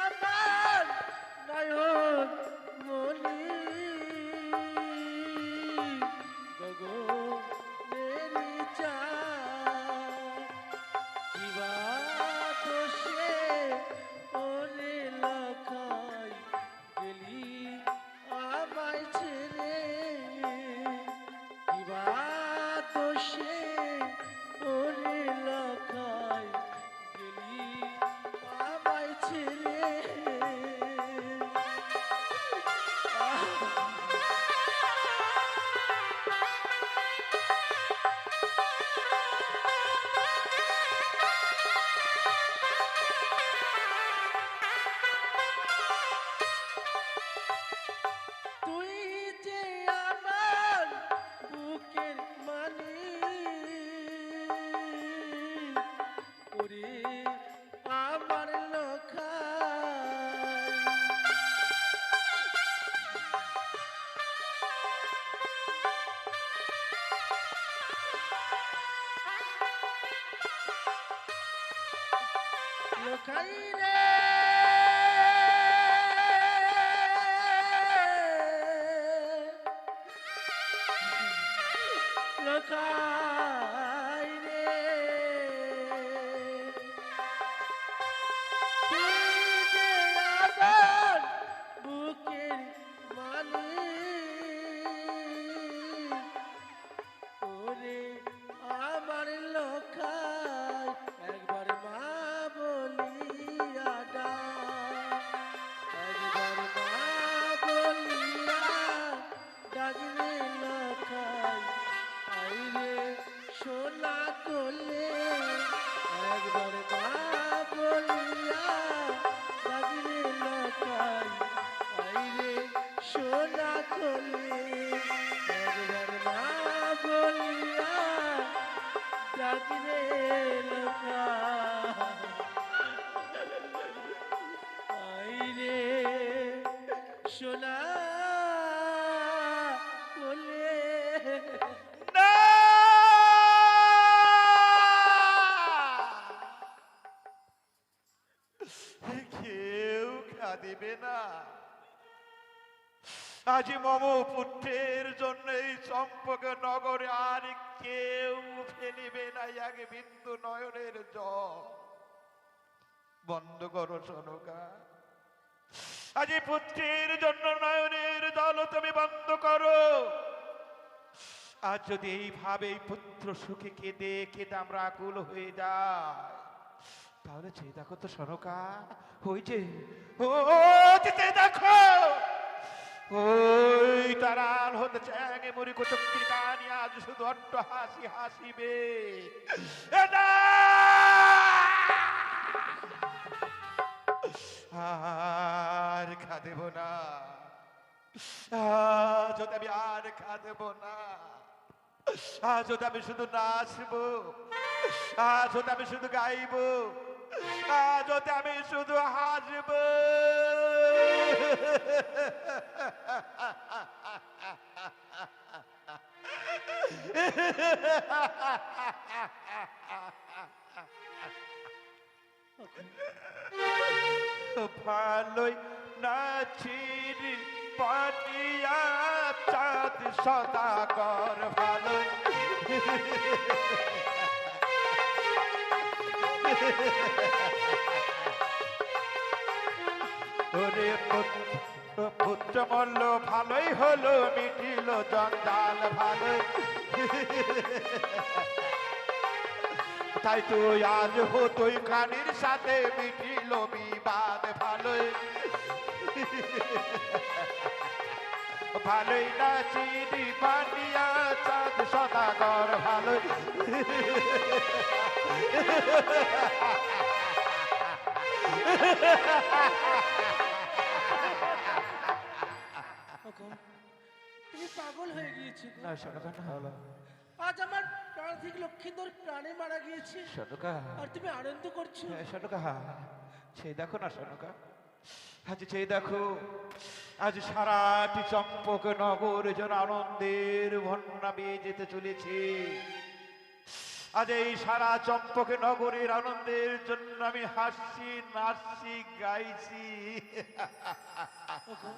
আমার নয়ন মনি, গগনেরই চাঁদ, কিবা দোষে ওরে লখাই গেলি আমায় ছেড়ে, কিবা দোষে ওরে লখাই গেলি আমায় ছেড়ে। তুই যে আমার বুকের মানি, ওরে আমার লখাই। লখাই রে, লখাই রে, তুই যে আমার বুকের মানি, ওরে আমার লখাই। একবার মা বলিয়া ডাক, একবার মা বলিয়া ডাকলে লখাই আইরে সোনা কোলে, একবার মা বলিয়া ডাকলে লখাই আইরে সোনা কোলে, একবার মা বলিয়া ডাকলে লখাই আইরে সোনা কোলে। না! কেউ কাঁদিবে না। আজ মম পুত্রের জন্য এই চম্পক নগরে আর কেউ ফেলিবে না এক বিন্দু নয়নের জল। বন্ধ করো সনকা, আজ এই পুত্রের জন্য নয়নের জল তুমি বন্ধ করো। আজ যদি এইভাবে এই পুত্র সুখে কেঁদে কেঁদে আমরা আকুল হয়ে যাই, তাহলে চেয়ে দেখো তো সনকা, ওই যে ও যেতে দেখো, ওই তারাল হতে চ্যাঙে মরি কোচক্রির কানি আজ শুধু অট্ট হাসি হাসিবে। এ না! আর কাঁদেব না, আজ আমি আর কাঁদেব না। আজ আমি শুধু নাচবো, আজ আমি শুধু গাইবো, আজ আমি শুধু হাসবো। ভালোই নাচির পানিয়া চাঁদ সদাগর ভালোই ওরে পুত্র মল্ল ভালোই হলো, মিটিল জঞ্জাল ভালোই। তাই তুই আজ হতোই কানির সাথে মিটিল বিবাদ ভালোই। ভালোই নাচিনি পানিয়া চাঁদ সদাগর ভালোই। তুমি পাগল হয়ে গিয়েছো গো। না সনকা না, আজ আমার প্রাণ থেকে লক্ষ্মীন্দর প্রাণে মারা গিয়েছে, সনকা, আর তুমি আনন্দ করছো। সনকা, সেই দেখো না সনকা, আজ সেই দেখো, আজ সারাটি চম্পক নগর যেন আনন্দের বন্যা বেয়ে যেতে চলেছে। আজ এই সারা চম্পক নগরের আনন্দের জন্য আমি হাসছি, নাচছি, গাইছি। ওগো,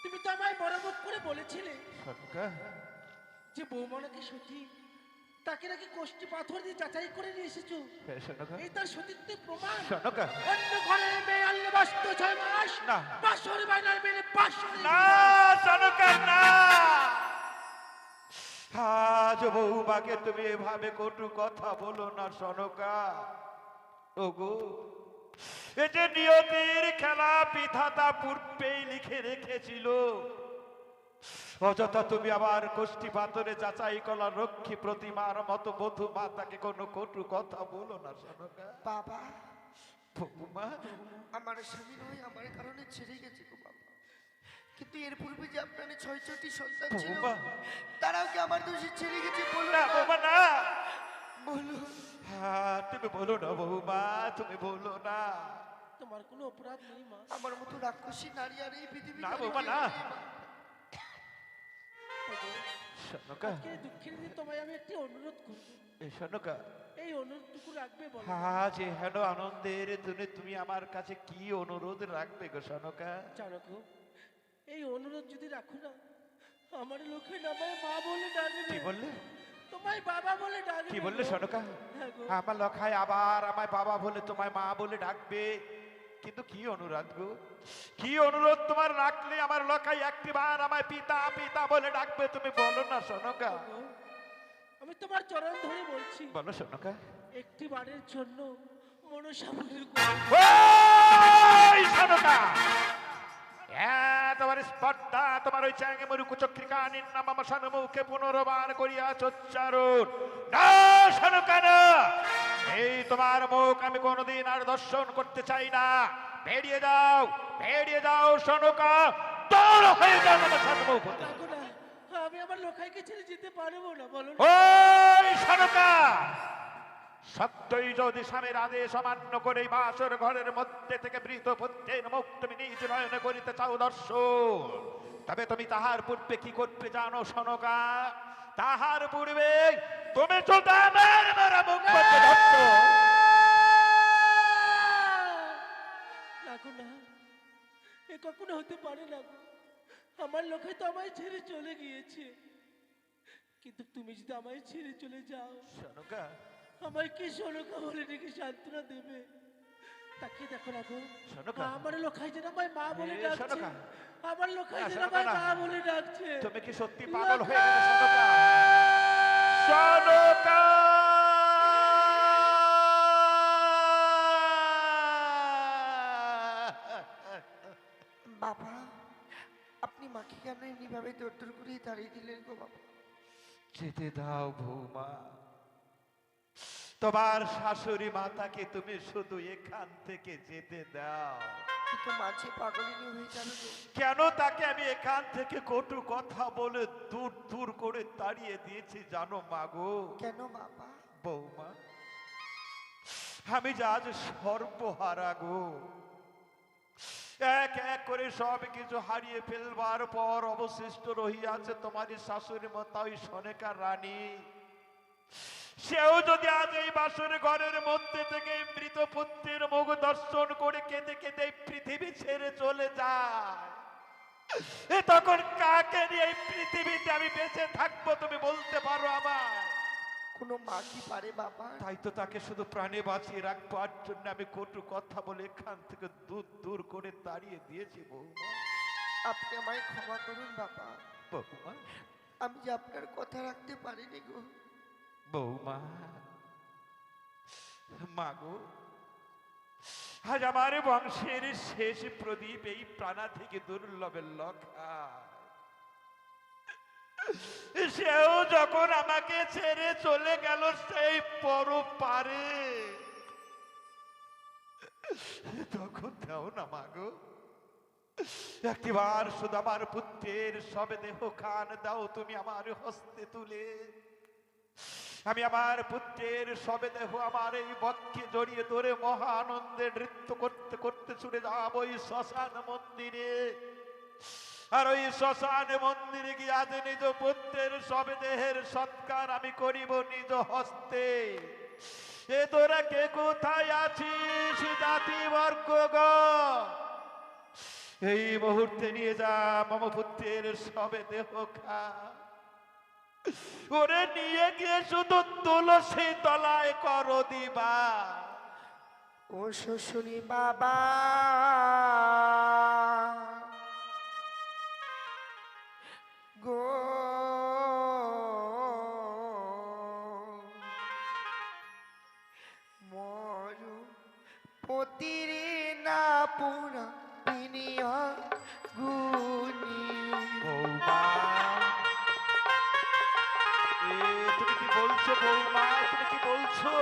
তুমি তো আমায় বড় মুখ করে বলেছিলে সনকা, যে বৌমা নাকি সতী, তাকে নাকি কোষ্ঠী পাথর দিয়ে যাচাই করে নিয়ে এসেছো। হ্যাঁ সনকা, এই তার সতীত্বের প্রমাণ। সনকা, অন্য ঘরে মেয়ে আনলে বাসত 6 মাস, না। বাসর বাইনার মেয়ে বাসর না সনকা, না। আজ বৌমাকে তুমি এভাবে কটু কথা বলো না সনকা। ওগো, এ যে নিয়তির খেলা বিধাতা পূর্বেই লিখে রেখেছিল, অযথা তুমি আবার কোষ্ঠী পাথরে যাচাই করা রক্ষী প্রতিমার মতো বধূ মাতাকে কোনো কটু কথা বলো না সনকা। বাবা, বৌমা, আমার স্বামী নয় আমার কারণে ছেড়ে গেছে গো বাবা। কিন্তু এর পূর্বে যে আপনার 6টি সন্তান ছিল, বৌমা, তারাও কি আমার দোষে ছেড়ে গেছে? বলুন না না, বৌমা, না। বলুন। হ্যাঁ, তুমি বলো না বৌমা, তুমি বলো না। তোমার কোনো অপরাধ নেই মা। আমার মতো রাক্ষসী নারী আর এই পৃথিবীতে না আর বাবা, কেউ না। নেই মা। ওগো, সনকা, আজকে এই দুঃখের দিনে তোমায় আমি একটি অনুরোধ করব। এই সনকা, এই অনুরোধটুকু রাখবে বলো। আজ হেন আনন্দের দিনে তুমি আমার কাছে কি অনুরোধ রাখবে গো সনকা? জানো গো, এই অনুরোধ যদি রাখো না, আমার লোকে আমায় মা বলে ডাকবে। কি বললে? তোমায় বাবা বলে ডাকবে। কি বললে গো। সনকা? হ্যাঁ গো। আমার লখায় আবার আমায় বাবা বলে তোমায় মা বলে ডাকবে, কিন্তু কি অনুরোধ গো? কি অনুরোধ তোমার রাখলে আমার লখায় একটিবার আমায় পিতা পিতা বলে ডাকবে? তুমি বলো না সনকা। গো, আমি তোমার চরণ ধরে বলছি, বলো সনকা। একটি বারের জন্য মনসা মন্দির ওই সনকা, তোমার স্পর্ধা, তোমার ওই চ্যাঙে মরু কুচক্রিকা নিন্নাম আমার সম্মুখে পুনর্বার করিয়া চোচ্চারণ। না সনকা, না। এই তোমার মুখ আমি কোনোদিন আর দর্শন করতে চাই না। বেরিয়ে যাও, বেরিয়ে যাও সনকা, দৌড় হয়ে যাও আমার সম্মুখ হতে। ডাকো না, আমি আমার লোকাইকে ছেড়ে যেতে পারবো না। বলো না। ওই সনকা, সত্যই যদি স্বামীর আদেশ অমান্য করে বাসর ঘরের মধ্যে থেকে মৃত পুত্রের মুখ তুমি নিজ নয়নে করিতে চাও দর্শন, তবে তুমি তাহার পূর্বে কি করতে জানো সনকা? তাহার পূর্বে তুমি যদি আমার মারা মুখ করতে ধরছো। ডাকো না, এ কখনো হতে পারে না গো। আমার লোকে তো আমায় ছেড়ে চলে গিয়েছে, কিন্তু তুমি যদি আমায় ছেড়ে চলে যাও, সনকা, আমায় কি সনকা বলে ডেকে সান্ত্বনা দেবে? তাকে দেখো না গো, সনকা। আমার লোকাই যেন আমায় মা বলে এ, ডাকছে। সনকা। আমার লোকাই না, যেন সনকা আমায় না। মা বলে ডাকছে। তুমি কি সত্যি পাগল হয়ে গেলে সনকা? সনকা, বাবা, আপনি মাকে কেন এমনি ভাবে দৌড় করে দাঁড়িয়ে দিলেন গো বাবা? যেতে দাও বৌমা, তোমার শাশুড়ি মাতাকে তুমি শুধু এখান থেকে যেতে দাও। কিন্তু মাঝে পাগলিনী হয়ে যাবে গো। কেন তাকে আমি এখান থেকে কটু কথা বলে দূর দূর করে তাড়িয়ে দিয়েছি জানো মাগো? কেন বাবা? বৌমা, আমি যে আজ সর্বহারা গো। এক এক করে সব কিছু হারিয়ে ফেলবার পর অবশিষ্ট রহিয়াছে তোমারই শাশুড়ি মাতা ওই সনেকা রানী। সেও যদি আজ এই বাসর ঘরের মধ্যে থেকে মৃত পুত্রের মুখ দর্শন করে কেঁদে কেঁদে এই পৃথিবী ছেড়ে চলে যায়, তখন কাকে নিয়ে এই পৃথিবীতে আমি বেঁচে থাকবো তুমি বলতে পারো আমায়? কোনো মা কি পারে বাবা? তাই তো তাকে শুধু প্রাণে বাঁচিয়ে রাখবার জন্য আমি কটু কথা বলে এখান থেকে দূর দূর করে তাড়িয়ে দিয়েছি বৌমা। আপনি আমায় ক্ষমা করুন বাবা, বৌমা, আমি যে আপনার কথা রাখতে পারিনি গো। বৌমা, মাগো, আজ আমার বংশের শেষ প্রদীপ এই প্রাণা থেকে দুর্লভের লক্ষা, সেও যখন আমাকে ছেড়ে চলে গেল সেই পর পারে, তখন দাও না মাগো, একটিবার শুধু আমার পুত্রের সবে দেহ খান দাও তুমি আমার হস্তে তুলে। আমি আমার পুত্রের সবে দেহ আমার এই বক্ষে জড়িয়ে ধরে মহা আনন্দে নৃত্য করতে করতে ছুটে যাব ওই শ্মশান মন্দিরে। আর ওই শ্মশান মন্দিরে গিয়ে আজ নিজ পুত্রের সবে দেহের সৎকার আমি করিব নিজ হস্তে। এ তোরা কে কোথায় আছিস জাতি বর্গগণ, এই মুহূর্তে নিয়ে যা মম পুত্রের সবে দেহ খা। ওরে নিয়ে গিয়ে শুধু তুলসী তলায় করো দিবা। ও শ্বশুরি বাবা, গো মরু পতিরে না পুরা পিনিয়া গুনি। বৌমা, তুমি কি বলছো বৌমা, তুমি কি বলছো?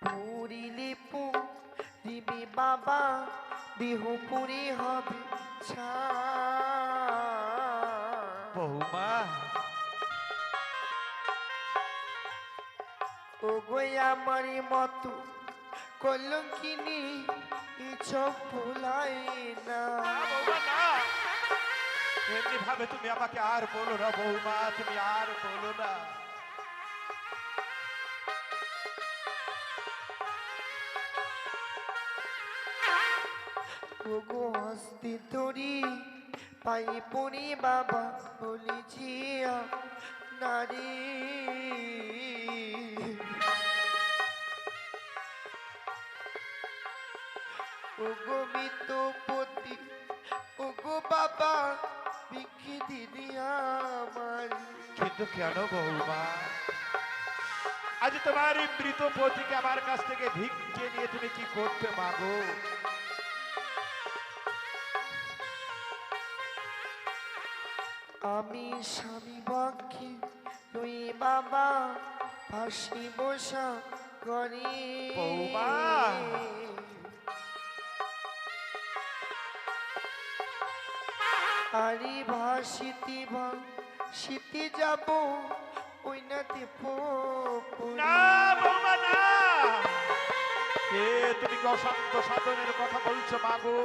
পুরিলে পুরিবি বাবা, বিহু পুরি হবে ছা। বৌমা, ও গো আমারই মতো কলঙ্কিনী চোখ ভুলাই না। বৌমা না, এমনি ভাবে তুমি আমাকে আর বলো না বৌমা, তুমি আর বলো না। ও গো হস্তি তরি পাই পড়ি বাবা বলেছি নারী। ও গো মিতপতি, ও গো বাবা বিকি দিদি আমার। কিন্তু কেন বৌমা, আজ তোমার এই মৃত পতিকে আমার কাছ থেকে ভিক্ষে নিয়ে তুমি কি করতে মাগো? আমি স্বামী বক্ষে তুই বাবা ফাঁসি বসা করি। বৌমা। আরে ভাসিতে ভাসিতে যাব ওই নাতে না বৌমা না, তুমি কি অসাধ্য সাধনের কথা বলছো মাগো?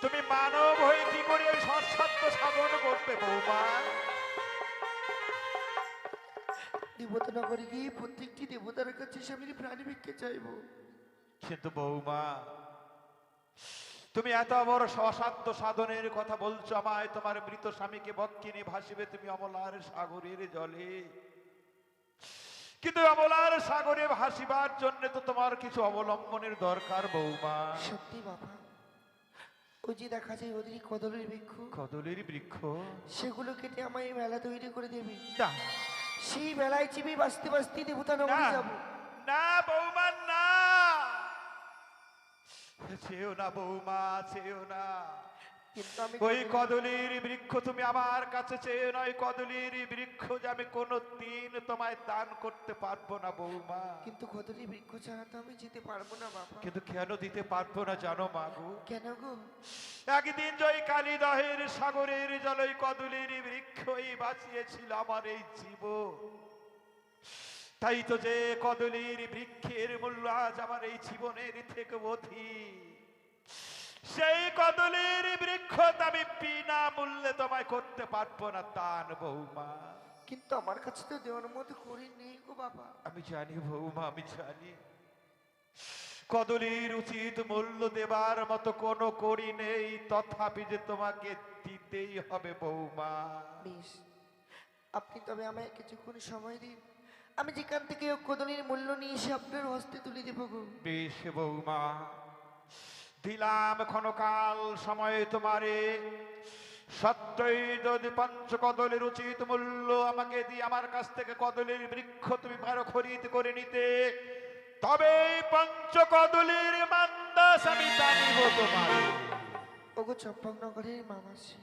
তুমি মানব হয়ে কি করে ওই অসাধ্য সাধন করবে বৌমা? দেবতা নগরে গিয়ে প্রত্যেকটি দেবতার কাছে স্বামীর প্রাণী ভিক্ষে চাইব। কিন্তু বৌমা, তুমি এত বড় অসাধ্য সাধনের কথা বলছো আমায়, তোমার মৃত স্বামীকে বক্ষে নিয়ে ভাসিবে তুমি অমলার সাগরের জলে। কিন্তু অমলার সাগরে ভাসিবার জন্য তো তোমার কিছু অবলম্বনের দরকার বৌমা। সত্যি বাবা, ওই যে দেখা যায় ওদের কদলের বৃক্ষ, কদলের বৃক্ষ, সেগুলো কেটে আমায় মেলা তৈরি করে দেবে। না সেই বেলায় চিবি বাঁচতে বাঁচতে দেবতা নগরে যাব। না বৌমা না, চেও না বৌমা, চেও না। কিন্তু আমি ওই কদলীর বৃক্ষ তুমি আমার কাছে চেয়ে নয়, কদলীর বৃক্ষ যে আমি কোনো দিন তোমায় দান করতে পারবো না বৌমা। কিন্তু কদলী বৃক্ষ ছাড়া তো আমি যেতে পারবো না বাবা। কিন্তু কেন দিতে পারবো না জানো মাগো? কেন গো? একদিন জয় কালিদহের সাগরের জল ওই কদলীর বৃক্ষই বাঁচিয়েছিল আমার এই জীবন। তাই তো যে কদলীর বৃক্ষের মূল্য আজ আমার এই জীবনের থেকে অধিক। সেই কদলীর বৃক্ষ আমি বিনা মূল্যে তোমায় করতে পারবো না দান বৌমা। কিন্তু আমার কাছে তো দেওয়ার মতো করি নেই গো বাবা। আমি জানি বৌমা, আমি জানি কদলীর উচিত মূল্য দেবার মতো কোনো করি নেই, তথাপি যে তোমাকে দিতেই হবে বৌমা। বেশ, আপনি তবে আমায় কিছুক্ষণ সময় দিন, আমি যেখান থেকে কদলীর মূল্য নিয়ে এসে আপনার হস্তে তুলে দেবো গো। বেশ বৌমা, দিলাম ক্ষণকাল সময় তোমারে। সত্যই যদি পঞ্চকদলের উচিত মূল্য আমাকে দিয়ে আমার কাছ থেকে কদলের বৃক্ষ তুমি পারো খরিদ করে নিতে, তবে পঞ্চকদলের মান্দাস আমি জানিব তোমার। ওগো চম্পকনগরের মামাসি,